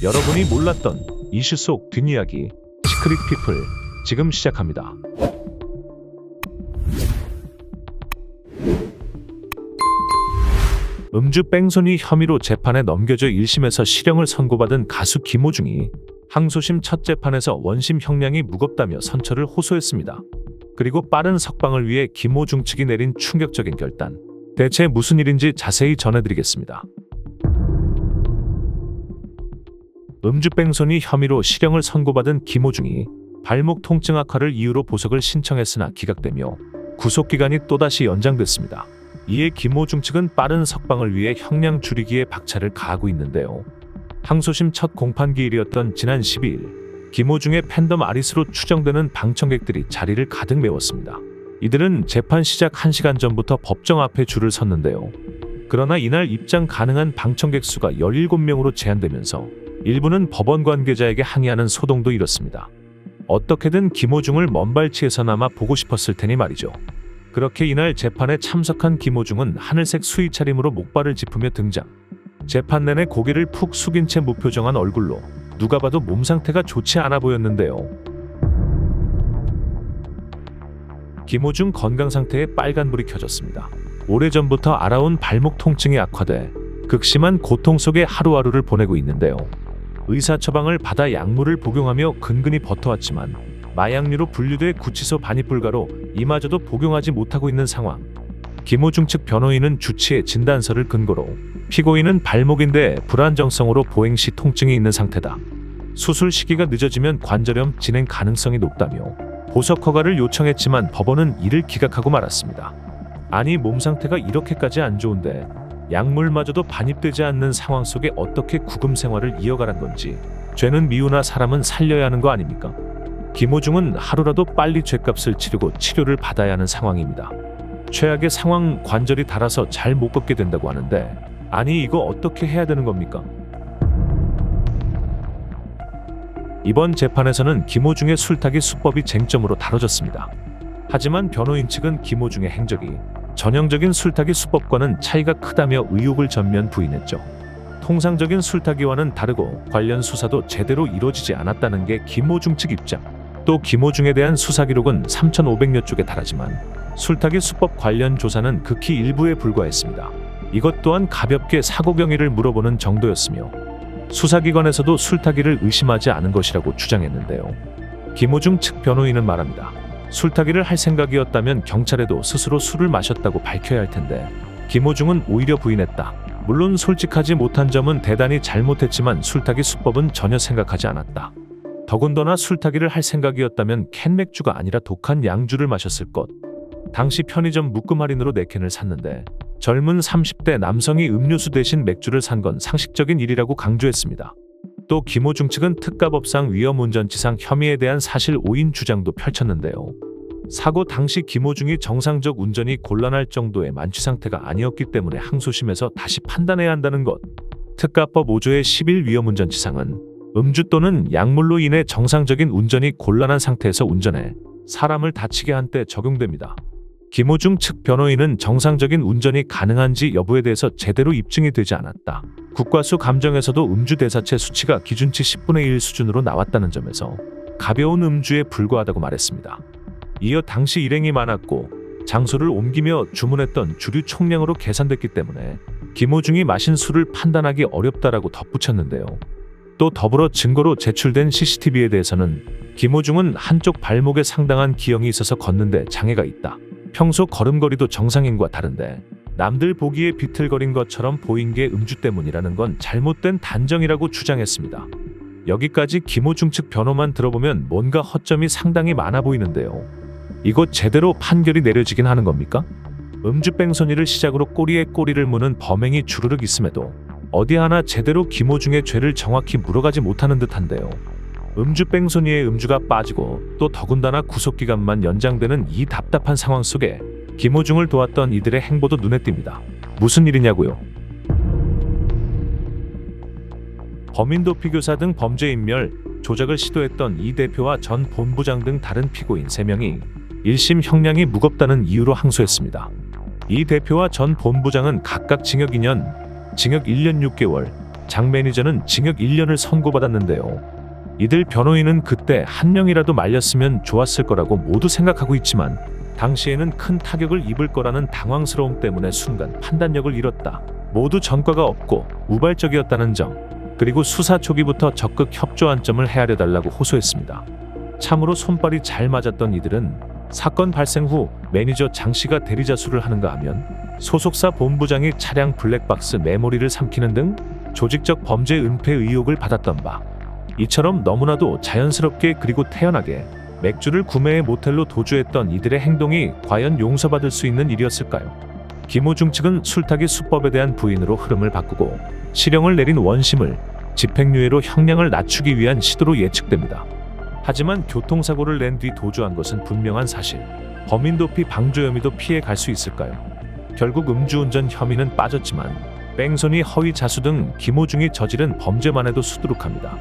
여러분이 몰랐던 이슈 속 뒷이야기 시크릿 피플 지금 시작합니다. 음주 뺑소니 혐의로 재판에 넘겨져 1심에서 실형을 선고받은 가수 김호중이 항소심 첫 재판에서 원심 형량이 무겁다며 선처를 호소했습니다. 그리고 빠른 석방을 위해 김호중 측이 내린 충격적인 결단. 대체 무슨 일인지 자세히 전해드리겠습니다. 음주 뺑소니 혐의로 실형을 선고받은 김호중이 발목 통증 악화를 이유로 보석을 신청했으나 기각되며 구속기간이 또다시 연장됐습니다. 이에 김호중 측은 빠른 석방을 위해 형량 줄이기에 박차를 가하고 있는데요. 항소심 첫 공판기일이었던 지난 12일 김호중의 팬덤 아리스로 추정되는 방청객들이 자리를 가득 메웠습니다. 이들은 재판 시작 1시간 전부터 법정 앞에 줄을 섰는데요. 그러나 이날 입장 가능한 방청객 수가 17명으로 제한되면서 일부는 법원 관계자에게 항의하는 소동도 일었습니다. 어떻게든 김호중을 먼발치에서나마 보고 싶었을 테니 말이죠. 그렇게 이날 재판에 참석한 김호중은 하늘색 수의 차림으로 목발을 짚으며 등장. 재판 내내 고개를 푹 숙인 채 무표정한 얼굴로 누가 봐도 몸 상태가 좋지 않아 보였는데요. 김호중 건강 상태에 빨간불이 켜졌습니다. 오래전부터 알아온 발목 통증이 악화돼 극심한 고통 속에 하루하루를 보내고 있는데요. 의사 처방을 받아 약물을 복용하며 근근히 버텨왔지만 마약류로 분류돼 구치소 반입 불가로 이마저도 복용하지 못하고 있는 상황. 김호중 측 변호인은 주치의 진단서를 근거로 피고인은 발목인데 불안정성으로 보행 시 통증이 있는 상태다. 수술 시기가 늦어지면 관절염 진행 가능성이 높다며 보석 허가를 요청했지만 법원은 이를 기각하고 말았습니다. 아니 몸 상태가 이렇게까지 안 좋은데 약물마저도 반입되지 않는 상황 속에 어떻게 구금 생활을 이어가란 건지 죄는 미우나 사람은 살려야 하는 거 아닙니까? 김호중은 하루라도 빨리 죗값을 치르고 치료를 받아야 하는 상황입니다. 최악의 상황 관절이 닳아서 잘 못 걷게 된다고 하는데 아니 이거 어떻게 해야 되는 겁니까? 이번 재판에서는 김호중의 술타기 수법이 쟁점으로 다뤄졌습니다. 하지만 변호인 측은 김호중의 행적이 전형적인 술타기 수법과는 차이가 크다며 의혹을 전면 부인했죠. 통상적인 술타기와는 다르고 관련 수사도 제대로 이루어지지 않았다는 게 김호중 측 입장. 또 김호중에 대한 수사 기록은 3,500여 쪽에 달하지만 술타기 수법 관련 조사는 극히 일부에 불과했습니다. 이것 또한 가볍게 사고 경위를 물어보는 정도였으며 수사기관에서도 술타기를 의심하지 않은 것이라고 주장했는데요. 김호중 측 변호인은 말합니다. 술타기를 할 생각이었다면 경찰에도 스스로 술을 마셨다고 밝혀야 할 텐데 김호중은 오히려 부인했다. 물론 솔직하지 못한 점은 대단히 잘못했지만 술타기 수법은 전혀 생각하지 않았다. 더군다나 술타기를 할 생각이었다면 캔 맥주가 아니라 독한 양주를 마셨을 것. 당시 편의점 묶음 할인으로 4캔을 샀는데 젊은 30대 남성이 음료수 대신 맥주를 산 건 상식적인 일이라고 강조했습니다. 또 김호중 측은 특가법상 위험운전치상 혐의에 대한 사실 오인 주장도 펼쳤는데요. 사고 당시 김호중이 정상적 운전이 곤란할 정도의 만취 상태가 아니었기 때문에 항소심에서 다시 판단해야 한다는 것. 특가법 5조의 11 위험운전치상은 음주 또는 약물로 인해 정상적인 운전이 곤란한 상태에서 운전해 사람을 다치게 한 때 적용됩니다. 김호중 측 변호인은 정상적인 운전이 가능한지 여부에 대해서 제대로 입증이 되지 않았다. 국과수 감정에서도 음주 대사체 수치가 기준치 10분의 1 수준으로 나왔다는 점에서 가벼운 음주에 불과하다고 말했습니다. 이어 당시 일행이 많았고 장소를 옮기며 주문했던 주류 총량으로 계산됐기 때문에 김호중이 마신 술을 판단하기 어렵다라고 덧붙였는데요. 또 더불어 증거로 제출된 CCTV에 대해서는 김호중은 한쪽 발목에 상당한 기형이 있어서 걷는데 장애가 있다. 평소 걸음걸이도 정상인과 다른데 남들 보기에 비틀거린 것처럼 보인 게 음주 때문이라는 건 잘못된 단정이라고 주장했습니다. 여기까지 김호중 측 변호만 들어보면 뭔가 허점이 상당히 많아 보이는데요. 이거 제대로 판결이 내려지긴 하는 겁니까? 음주 뺑소니를 시작으로 꼬리에 꼬리를 무는 범행이 주르륵 있음에도 어디 하나 제대로 김호중의 죄를 정확히 물어가지 못하는 듯한데요. 음주 뺑소니에 음주가 빠지고 또 더군다나 구속기간만 연장되는 이 답답한 상황 속에 김호중을 도왔던 이들의 행보도 눈에 띕니다. 무슨 일이냐고요? 범인도피 교사 등 범죄인멸, 조작을 시도했던 이 대표와 전 본부장 등 다른 피고인 3명이 1심 형량이 무겁다는 이유로 항소했습니다. 이 대표와 전 본부장은 각각 징역 2년, 징역 1년 6개월, 장 매니저는 징역 1년을 선고받았는데요. 이들 변호인은 그때 한 명이라도 말렸으면 좋았을 거라고 모두 생각하고 있지만 당시에는 큰 타격을 입을 거라는 당황스러움 때문에 순간 판단력을 잃었다. 모두 전과가 없고 우발적이었다는 점, 그리고 수사 초기부터 적극 협조한 점을 헤아려 달라고 호소했습니다. 참으로 손발이 잘 맞았던 이들은 사건 발생 후 매니저 장 씨가 대리자수를 하는가 하면 소속사 본부장이 차량 블랙박스 메모리를 삼키는 등 조직적 범죄 은폐 의혹을 받았던 바, 이처럼 너무나도 자연스럽게 그리고 태연하게 맥주를 구매해 모텔로 도주했던 이들의 행동이 과연 용서받을 수 있는 일이었을까요? 김호중 측은 술타기 수법에 대한 부인으로 흐름을 바꾸고 실형을 내린 원심을 집행유예로 형량을 낮추기 위한 시도로 예측됩니다. 하지만 교통사고를 낸 뒤 도주한 것은 분명한 사실. 범인 도피 방조 혐의도 피해 갈 수 있을까요? 결국 음주운전 혐의는 빠졌지만 뺑소니, 허위 자수 등 김호중이 저지른 범죄만 해도 수두룩합니다.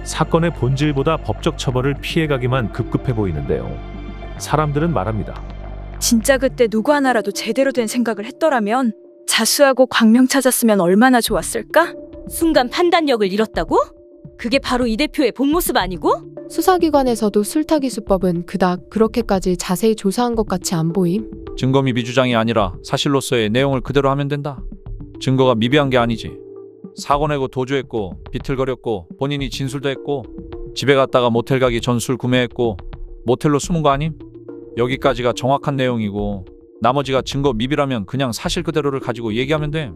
사건의 본질보다 법적 처벌을 피해가기만 급급해 보이는데요. 사람들은 말합니다. 진짜 그때 누구 하나라도 제대로 된 생각을 했더라면 자수하고 광명 찾았으면 얼마나 좋았을까? 순간 판단력을 잃었다고? 그게 바로 이 대표의 본 모습 아니고? 수사기관에서도 술타기 수법은 그닥 그렇게까지 자세히 조사한 것 같이 안 보임. 증거 미비 주장이 아니라 사실로서의 내용을 그대로 하면 된다. 증거가 미비한 게 아니지. 사고 내고 도주했고 비틀거렸고 본인이 진술도 했고 집에 갔다가 모텔 가기 전 술 구매했고 모텔로 숨은 거 아님? 여기까지가 정확한 내용이고 나머지가 증거 미비라면 그냥 사실 그대로를 가지고 얘기하면 돼.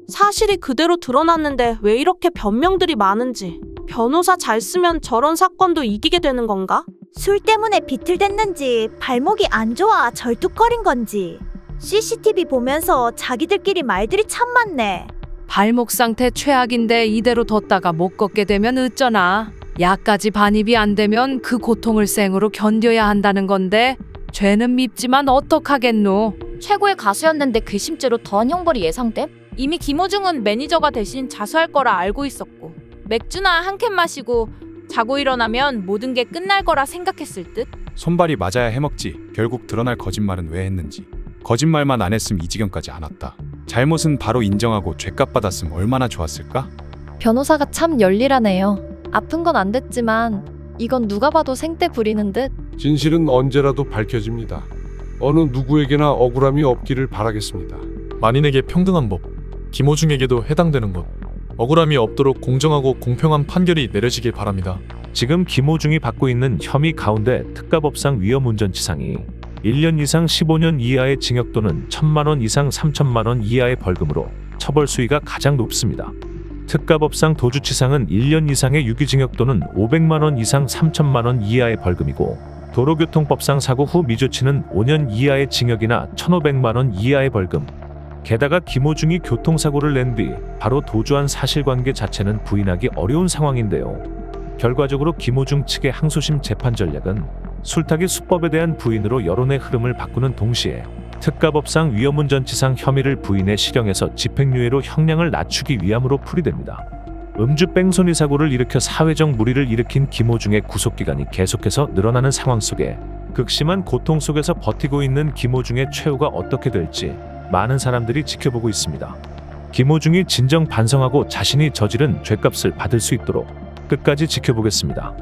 사실이 그대로 드러났는데 왜 이렇게 변명들이 많은지. 변호사 잘 쓰면 저런 사건도 이기게 되는 건가? 술 때문에 비틀댔는지 발목이 안 좋아 절뚝거린 건지. CCTV 보면서 자기들끼리 말들이 참 많네. 발목 상태 최악인데 이대로 뒀다가 못 걷게 되면 어쩌나. 약까지 반입이 안 되면 그 고통을 생으로 견뎌야 한다는 건데 죄는 밉지만 어떡하겠노. 최고의 가수였는데 괘씸죄로 더한 형벌이 예상됨? 이미 김호중은 매니저가 대신 자수할 거라 알고 있었고 맥주나 한 캔 마시고 자고 일어나면 모든 게 끝날 거라 생각했을 듯? 손발이 맞아야 해먹지. 결국 드러날 거짓말은 왜 했는지. 거짓말만 안 했음 이 지경까지 안 왔다. 잘못은 바로 인정하고 죗값 받았음 얼마나 좋았을까? 변호사가 참 열일하네요. 아픈 건 안 됐지만 이건 누가 봐도 생떼 부리는 듯. 진실은 언제라도 밝혀집니다. 어느 누구에게나 억울함이 없기를 바라겠습니다. 만인에게 평등한 법, 김호중에게도 해당되는 것. 억울함이 없도록 공정하고 공평한 판결이 내려지길 바랍니다. 지금 김호중이 받고 있는 혐의 가운데 특가법상 위험운전치상이 1년 이상 15년 이하의 징역 또는 1,000만 원 이상 3,000만 원 이하의 벌금으로 처벌 수위가 가장 높습니다. 특가법상 도주치상은 1년 이상의 유기징역 또는 500만 원 이상 3,000만 원 이하의 벌금이고, 도로교통법상 사고 후 미조치는 5년 이하의 징역이나 1,500만 원 이하의 벌금. 게다가 김호중이 교통사고를 낸 뒤 바로 도주한 사실관계 자체는 부인하기 어려운 상황인데요. 결과적으로 김호중 측의 항소심 재판 전략은 술타기 수법에 대한 부인으로 여론의 흐름을 바꾸는 동시에 특가법상 위험운전치상 혐의를 부인해 실형에서 집행유예로 형량을 낮추기 위함으로 풀이됩니다. 음주 뺑소니 사고를 일으켜 사회적 물의를 일으킨 김호중의 구속기간이 계속해서 늘어나는 상황 속에 극심한 고통 속에서 버티고 있는 김호중의 최후가 어떻게 될지 많은 사람들이 지켜보고 있습니다. 김호중이 진정 반성하고 자신이 저지른 죄값을 받을 수 있도록 끝까지 지켜보겠습니다.